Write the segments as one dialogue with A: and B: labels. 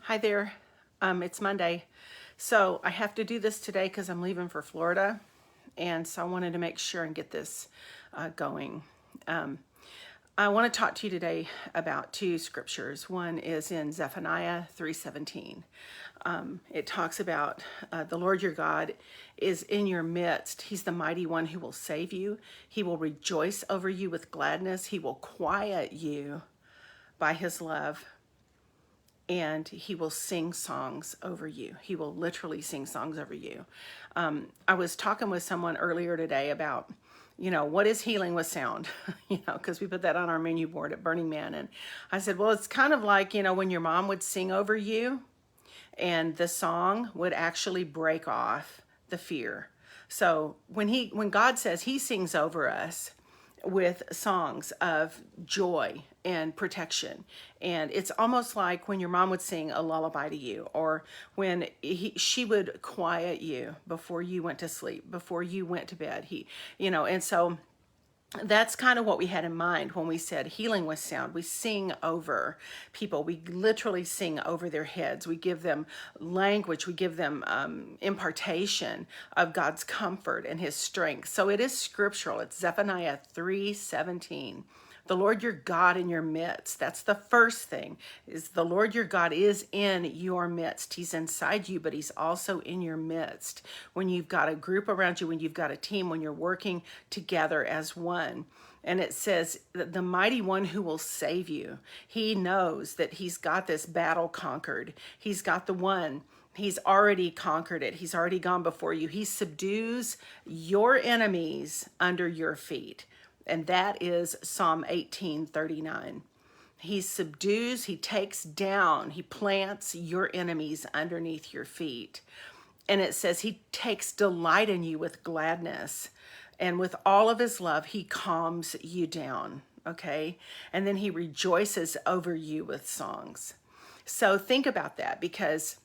A: Hi there. It's Monday. So I have to do this today because I'm leaving for Florida. And so I wanted to make sure and get this going. Um, I want to talk to you today about two scriptures. One is in Zephaniah 3:17. It talks about the Lord your God is in your midst. He's the mighty one who will save you. He will rejoice over you with gladness. He will quiet you by his love, and he will sing songs over you. He will literally sing songs over you. I was talking with someone earlier today about, what is healing with sound? Because we put that on our menu board at Burning Man. And I said, well, it's kind of like, when your mom would sing over you and the song would actually break off the fear. So when God says he sings over us with songs of joy and protection, and it's almost like when your mom would sing a lullaby to you, or when she would quiet you before you went to sleep, before you went to bed. And so that's kind of what we had in mind when we said healing with sound. We sing over people. We literally sing over their heads. We give them language. We give them impartation of God's comfort and his strength. So it is scriptural. It's Zephaniah 3:17. The Lord your God in your midst. That's the first thing, is the Lord your God is in your midst. He's inside you, but he's also in your midst. When you've got a group around you, when you've got a team, when you're working together as one. And it says the mighty one who will save you. He knows that he's got this battle conquered. He's got the one. He's already conquered it. He's already gone before you. He subdues your enemies under your feet. And that is Psalm 18:39. He subdues, he takes down, he plants your enemies underneath your feet. And it says he takes delight in you with gladness. And with all of his love, he calms you down. Okay? And then he rejoices over you with songs. So think about that, because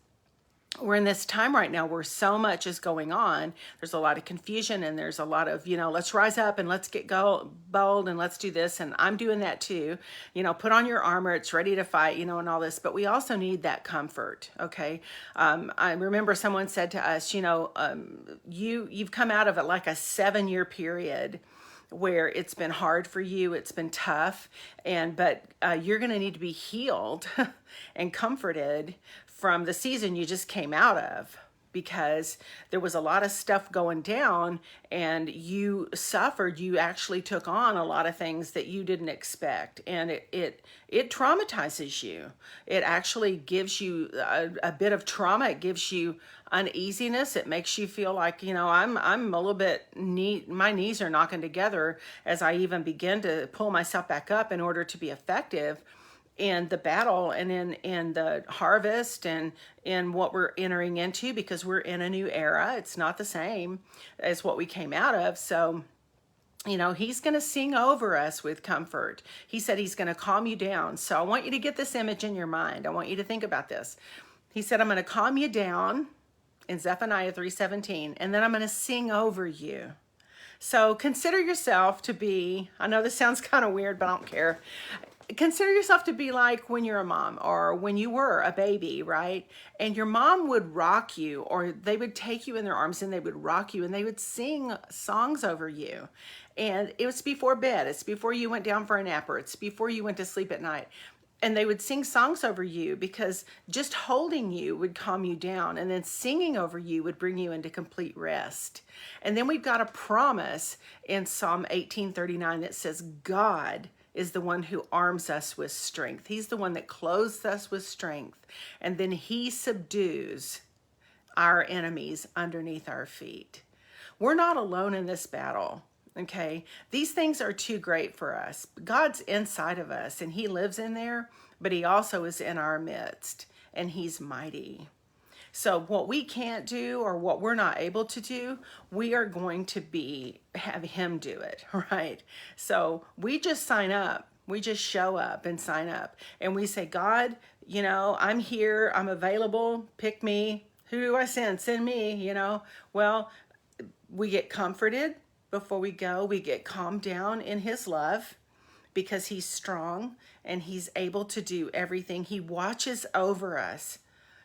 A: we're in this time right now where so much is going on. There's a lot of confusion, and there's a lot of, let's rise up and let's get bold and let's do this. And I'm doing that too. Put on your armor. It's ready to fight, and all this. But we also need that comfort. Okay. I remember someone said to us, you've come out of it like a 7-year period where it's been hard for you, it's been tough, but you're going to need to be healed and comforted from the season you just came out of, because there was a lot of stuff going down and you suffered. You actually took on a lot of things that you didn't expect, and it traumatizes you. It actually gives you a bit of trauma. It gives you uneasiness. It makes you feel like, I'm a little bit my knees are knocking together as I even begin to pull myself back up in order to be effective in the battle and in the harvest and in what we're entering into, because we're in a new era. It's not the same as what we came out of. So, he's going to sing over us with comfort. He said he's going to calm you down. So I want you to get this image in your mind. I want you to think about this. He said, I'm going to calm you down in Zephaniah 3:17, and then I'm going to sing over you. So consider yourself to be, I know this sounds kind of weird, but I don't care. Consider yourself to be like when you're a mom, or when you were a baby, right? And your mom would rock you, or they would take you in their arms and they would rock you and they would sing songs over you. And it was before bed. It's before you went down for a nap, or it's before you went to sleep at night. And they would sing songs over you, because just holding you would calm you down, and then singing over you would bring you into complete rest. And then we've got a promise in Psalm 18:39 that says God is the one who arms us with strength. He's the one that clothes us with strength. And then he subdues our enemies underneath our feet. We're not alone in this battle. Okay. These things are too great for us. God's inside of us and he lives in there, but he also is in our midst, and he's mighty. So what we can't do, or what we're not able to do, we are going to have him do it, right? So we just sign up. We just show up and sign up. And we say, God, I'm here. I'm available. Pick me. Who do I send? Send me, Well, we get comforted before we go. We get calmed down in his love, because he's strong and he's able to do everything. He watches over us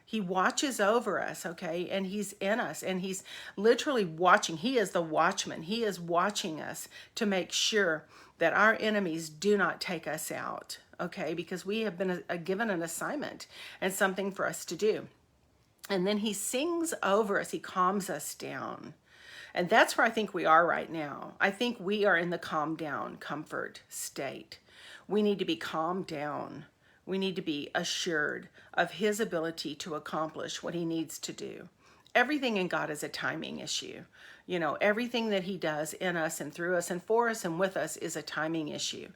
A: He watches over us, okay? And he's in us, and he's literally watching. He is the watchman. He is watching us to make sure that our enemies do not take us out, okay? Because we have been given an assignment and something for us to do. And then he sings over us. He calms us down. And that's where I think we are right now. I think we are in the calm down, comfort state. We need to be calmed down. We need to be assured of his ability to accomplish what he needs to do. Everything in God is a timing issue. You know, everything that he does in us and through us and for us and with us is a timing issue.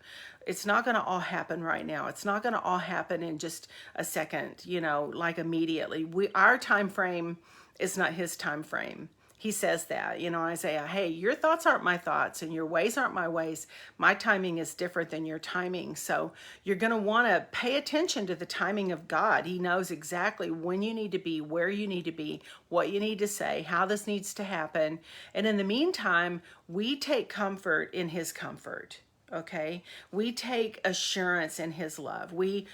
A: It's not going to all happen right now. It's not going to all happen in just a second, you know, like immediately. Our time frame is not his time frame. He says that, you know, Isaiah, hey, your thoughts aren't my thoughts and your ways aren't my ways. My timing is different than your timing. So you're going to want to pay attention to the timing of God. He knows exactly when you need to be, where you need to be, what you need to say, how this needs to happen. And in the meantime, we take comfort in his comfort. Okay, we take assurance in his love. We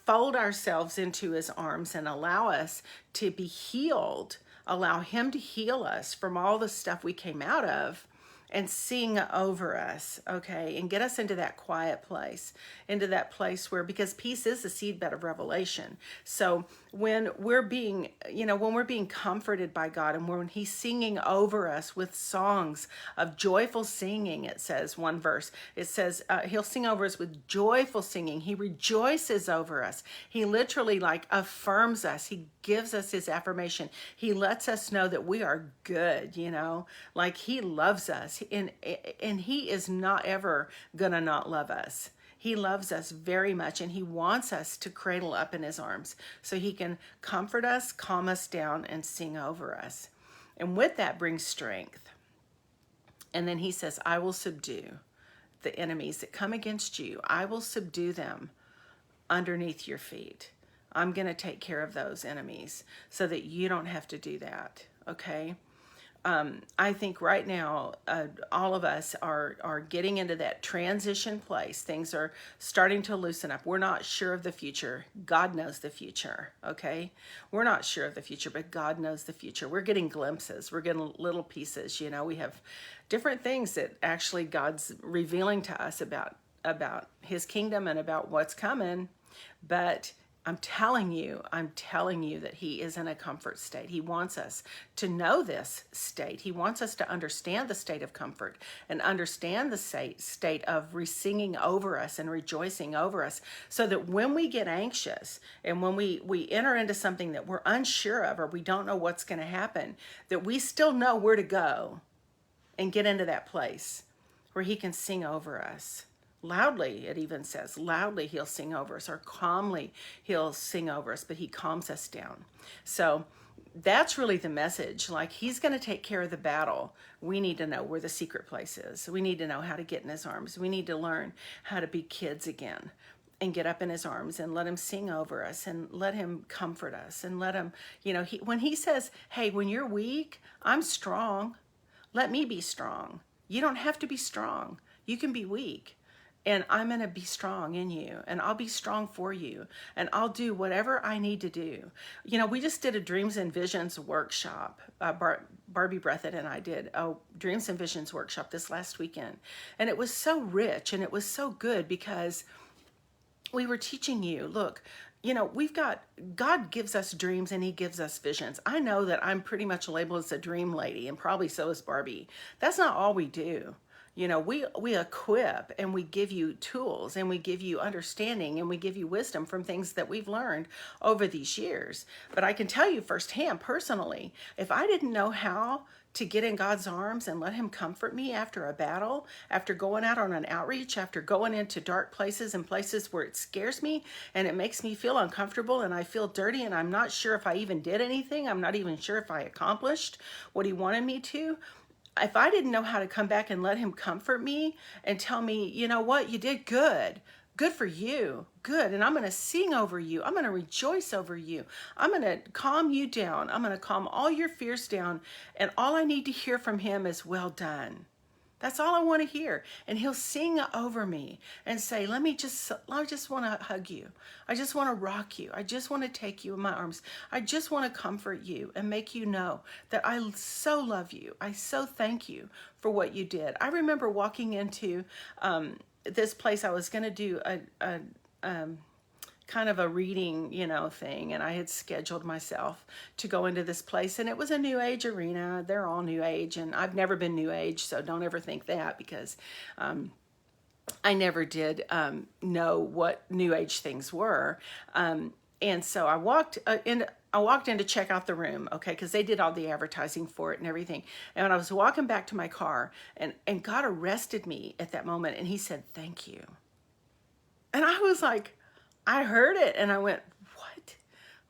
A: fold ourselves into his arms and allow us to be healed. Allow him to heal us from all the stuff we came out of and sing over us, okay, and get us into that quiet place, into that place where, because peace is the seedbed of revelation. So when we're being, you know, when we're being comforted by God and when he's singing over us with songs of joyful singing, it says, one verse, it says, he'll sing over us with joyful singing. He rejoices over us. He literally like affirms us. He gives us his affirmation. He lets us know that we are good, you know, like he loves us. And he is not ever gonna not love us. He loves us very much, and he wants us to cradle up in his arms so he can comfort us, calm us down, and sing over us. And with that brings strength. And then he says, I will subdue the enemies that come against you. I will subdue them underneath your feet. I'm going to take care of those enemies so that you don't have to do that, okay? I think right now, all of us are getting into that transition place. Things are starting to loosen up. We're not sure of the future. God knows the future, okay? We're not sure of the future, but God knows the future. We're getting glimpses. We're getting little pieces, you know. We have different things that actually God's revealing to us about his kingdom and about what's coming, but I'm telling you that he is in a comfort state. He wants us to know this state. He wants us to understand the state of comfort and understand the state of singing over us and rejoicing over us, so that when we get anxious and when we enter into something that we're unsure of or we don't know what's going to happen, that we still know where to go and get into that place where he can sing over us. Loudly, it even says, loudly he'll sing over us, or calmly he'll sing over us, but he calms us down. So that's really the message. Like, he's going to take care of the battle. We need to know where the secret place is. We need to know how to get in his arms. We need to learn how to be kids again and get up in his arms and let him sing over us and let him comfort us and let him, you know, when he says, hey, when you're weak, I'm strong. Let me be strong. You don't have to be strong. You can be weak. And I'm going to be strong in you, and I'll be strong for you, and I'll do whatever I need to do. You know, we just did a Dreams and Visions workshop. Barbie Breathitt and I did a Dreams and Visions workshop this last weekend. And it was so rich, and it was so good, because we were teaching you, look, you know, God gives us dreams and he gives us visions. I know that I'm pretty much labeled as a dream lady, and probably so is Barbie. That's not all we do. You know, we equip and we give you tools and we give you understanding and we give you wisdom from things that we've learned over these years. But I can tell you firsthand, personally, if I didn't know how to get in God's arms and let him comfort me after a battle, after going out on an outreach, after going into dark places and places where it scares me and it makes me feel uncomfortable and I feel dirty and I'm not sure if I even did anything, I'm not even sure if I accomplished what he wanted me to. If I didn't know how to come back and let him comfort me and tell me, you know what, you did good. Good for you. Good. And I'm going to sing over you. I'm going to rejoice over you. I'm going to calm you down. I'm going to calm all your fears down. And all I need to hear from him is, well done. That's all I want to hear. And he'll sing over me and say, I just want to hug you. I just want to rock you. I just want to take you in my arms. I just want to comfort you and make you know that I so love you. I so thank you for what you did. I remember walking into this place. I was going to do a kind of a reading, thing. And I had scheduled myself to go into this place, and it was a New Age arena. They're all New Age, and I've never been New Age, so don't ever think that, because I never did know what New Age things were. And so I walked in. I walked in to check out the room, okay, because they did all the advertising for it and everything. And when I was walking back to my car, and God arrested me at that moment, and he said, "Thank you." And I was like, I heard it, and I went, "What?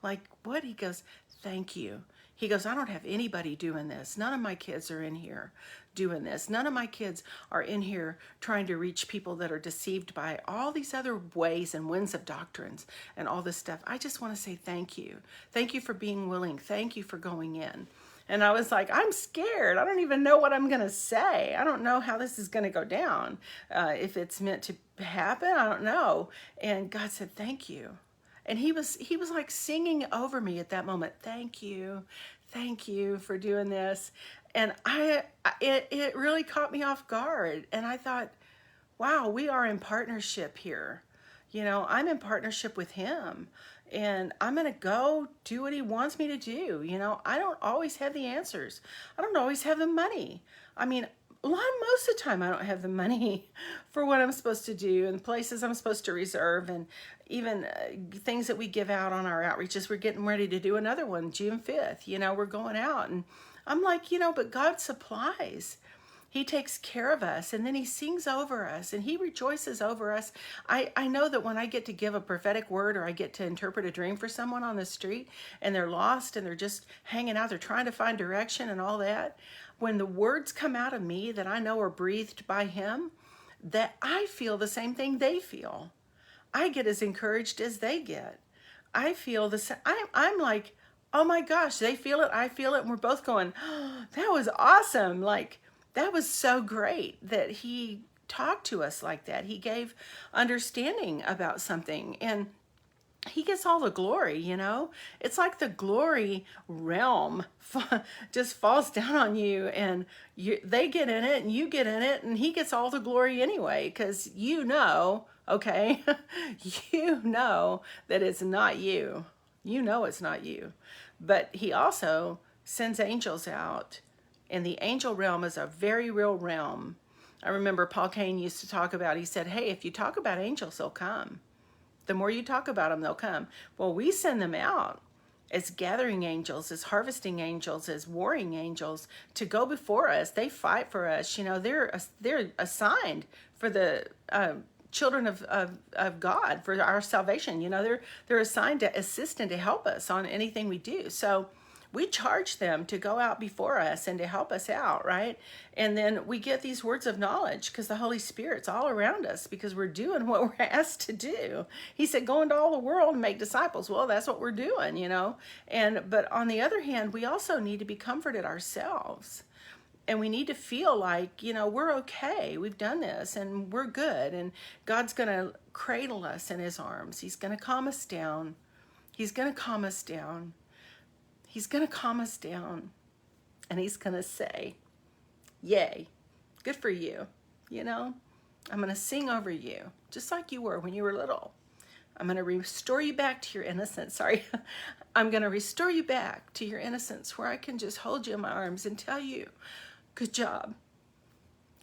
A: Like, what?" He goes, "Thank you." He goes, "I don't have anybody doing this. None of my kids are in here doing this. None of my kids are in here trying to reach people that are deceived by all these other ways and winds of doctrines and all this stuff. I just want to say thank you. Thank you for being willing. Thank you for going in." And I was like, I'm scared. I don't even know what I'm going to say. I don't know how this is going to go down. If it's meant to happen, I don't know. And God said, "Thank you." And he was like singing over me at that moment. Thank you for doing this. And it really caught me off guard. And I thought, wow, we are in partnership here. I'm in partnership with him, and I'm going to go do what he wants me to do. I don't always have the answers. I don't always have the money. I mean, most of the time I don't have the money for what I'm supposed to do and places I'm supposed to reserve, and even things that we give out on our outreaches. We're getting ready to do another one June 5th. We're going out, and I'm like, but God supplies. He takes care of us, and then he sings over us, and he rejoices over us. I know that when I get to give a prophetic word, or I get to interpret a dream for someone on the street, and they're lost and they're just hanging out, they're trying to find direction and all that, when the words come out of me that I know are breathed by him, that I feel the same thing they feel. I get as encouraged as they get. I feel the same. I'm like, oh my gosh, they feel it, I feel it, and we're both going, oh, that was awesome. Like, that was so great that he talked to us like that. He gave understanding about something, and he gets all the glory, It's like the glory realm just falls down on you, and they get in it, and you get in it, and he gets all the glory anyway, because okay, that it's not you. It's not you. But he also sends angels out. And the angel realm is a very real realm. I remember Paul Cain used to talk about, he said, hey, if you talk about angels, they'll come. The more you talk about them, they'll come. Well, we send them out as gathering angels, as harvesting angels, as warring angels to go before us. They fight for us. They're assigned for the children of God, for our salvation. They're assigned to assist and to help us on anything we do. So we charge them to go out before us and to help us out, right? And then we get these words of knowledge because the Holy Spirit's all around us, because we're doing what we're asked to do. He said, go into all the world and make disciples. Well, that's what we're doing, But on the other hand, we also need to be comforted ourselves. And we need to feel like, we're okay. We've done this and we're good. And God's going to cradle us in his arms. He's going to calm us down. He's going to calm us down. He's going to calm us down, and he's going to say, yay, good for you. I'm going to sing over you, just like you were when you were little. I'm going to restore you back to your innocence. I'm going to restore you back to your innocence, where I can just hold you in my arms and tell you, good job.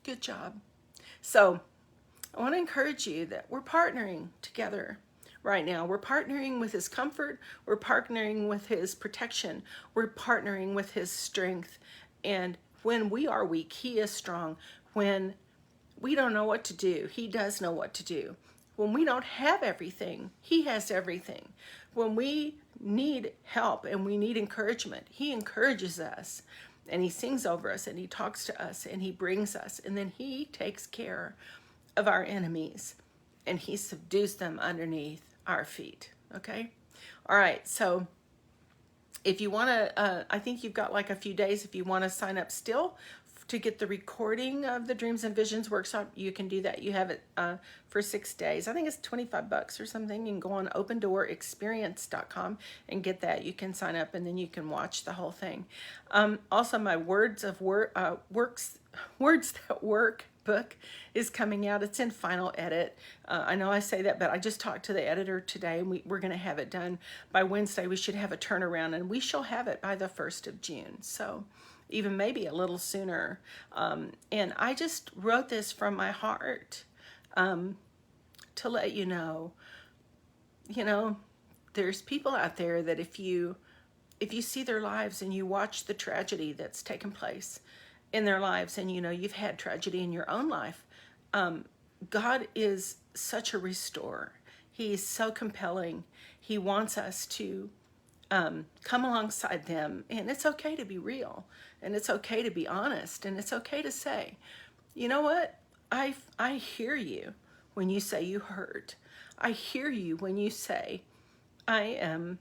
A: Good job. So I want to encourage you that we're partnering together. Right now, we're partnering with his comfort, we're partnering with his protection, we're partnering with his strength. And when we are weak, he is strong. When we don't know what to do, he does know what to do. When we don't have everything, he has everything. When we need help and we need encouragement, he encourages us, and he sings over us, and he talks to us, and he brings us, and then he takes care of our enemies, and he subdues them underneath our feet. Okay. All right. So if you want to, I think you've got like a few days if you want to sign up still to get the recording of the Dreams and Visions workshop, you can do that. You have it for 6 days. I think it's $25 or something. You can go on opendoorexperience.com and get that. You can sign up and then you can watch the whole thing. Also, my Words That Work book is coming out. It's in final edit. I know I say that, but I just talked to the editor today, and we're going to have it done by Wednesday. We should have a turnaround, and we shall have it by the 1st of June. So even maybe a little sooner. And I just wrote this from my heart to let you know, there's people out there that if you see their lives and you watch the tragedy that's taken place in their lives, and you've had tragedy in your own life, God is such a restorer. He is so compelling. He wants us to come alongside them, and it's okay to be real, and it's okay to be honest, and it's okay to say, you know what, I hear you when you say you hurt. I hear you when you say, I am,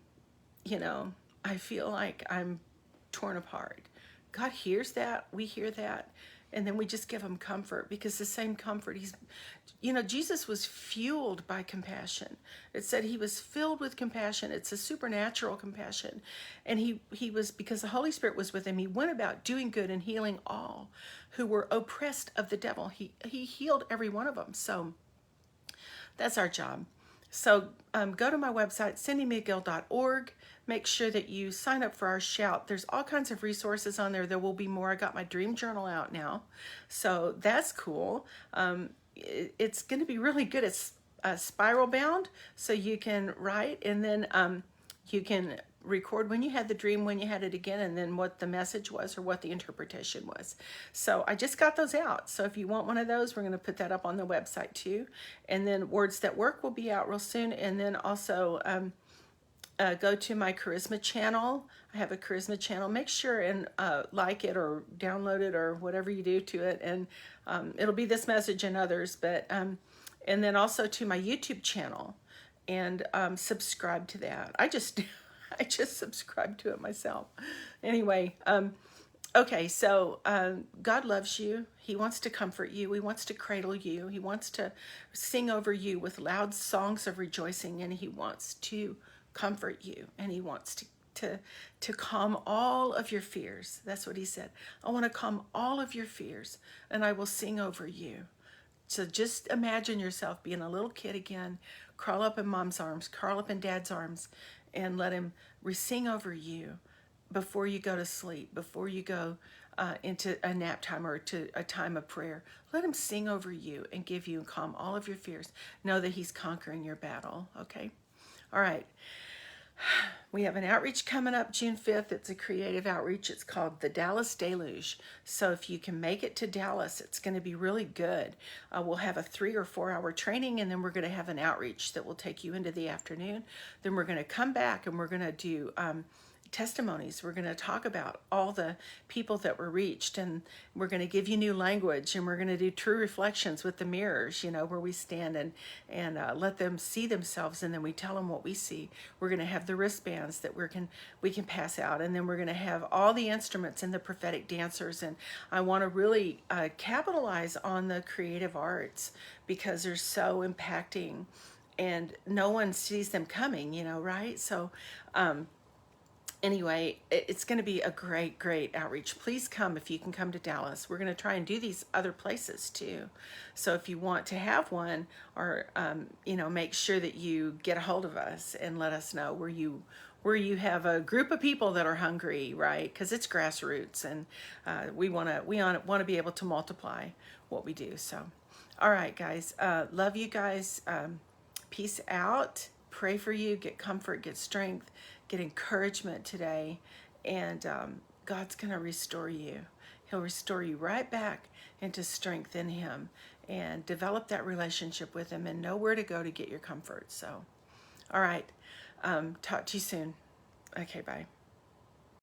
A: I feel like I'm torn apart. God hears that. We hear that. And then we just give him comfort, because the same comfort Jesus was fueled by compassion. It said he was filled with compassion. It's a supernatural compassion. And he was, because the Holy Spirit was with him, he went about doing good and healing all who were oppressed of the devil. He healed every one of them. So that's our job. So go to my website, cindymcgill.org. Make sure that you sign up for our Shout. There's all kinds of resources on there. There will be more. I got my dream journal out now. So that's cool. It's going to be really good. It's spiral bound, so you can write, and then you can record when you had the dream, when you had it again, and then what the message was or what the interpretation was. So I just got those out. So if you want one of those, we're going to put that up on the website too. And then Words That Work will be out real soon. And then also go to my Charisma channel. I have a Charisma channel. Make sure and like it or download it or whatever you do to it. And it'll be this message and others. But and then also to my YouTube channel, and subscribe to that. I just subscribed to it myself. Anyway, okay, so God loves you. He wants to comfort you. He wants to cradle you. He wants to sing over you with loud songs of rejoicing, and he wants to comfort you, and he wants to calm all of your fears. That's what he said. I want to calm all of your fears, and I will sing over you. So just imagine yourself being a little kid again. Crawl up in mom's arms, crawl up in dad's arms, and let him sing over you before you go to sleep, before you go into a nap time or to a time of prayer. Let him sing over you and give you and calm all of your fears. Know that he's conquering your battle, okay? All right. We have an outreach coming up June 5th. It's a creative outreach. It's called the Dallas Deluge. So if you can make it to Dallas, it's going to be really good. We'll have a 3 or 4 hour training, and then we're going to have an outreach that will take you into the afternoon. Then we're going to come back and we're going to do testimonies. We're going to talk about all the people that were reached, and we're going to give you new language, and we're going to do true reflections with the mirrors, where we stand and let them see themselves, and then we tell them what we see. We're going to have the wristbands that we can pass out, and then we're going to have all the instruments and the prophetic dancers. And I want to really capitalize on the creative arts, because they're so impacting and no one sees them coming, right? So anyway, it's going to be a great outreach. Please come if you can come to Dallas. We're going to try and do these other places too. So if you want to have one, or make sure that you get a hold of us and let us know where you have a group of people that are hungry, right? Because it's grassroots, and we want to be able to multiply what we do. So, all right, guys, love you guys. Peace out. Pray for you. Get comfort. Get strength. Get encouragement today, and God's going to restore you. He'll restore you right back into strength in him, and develop that relationship with him, and know where to go to get your comfort. So, all right, talk to you soon. Okay, bye.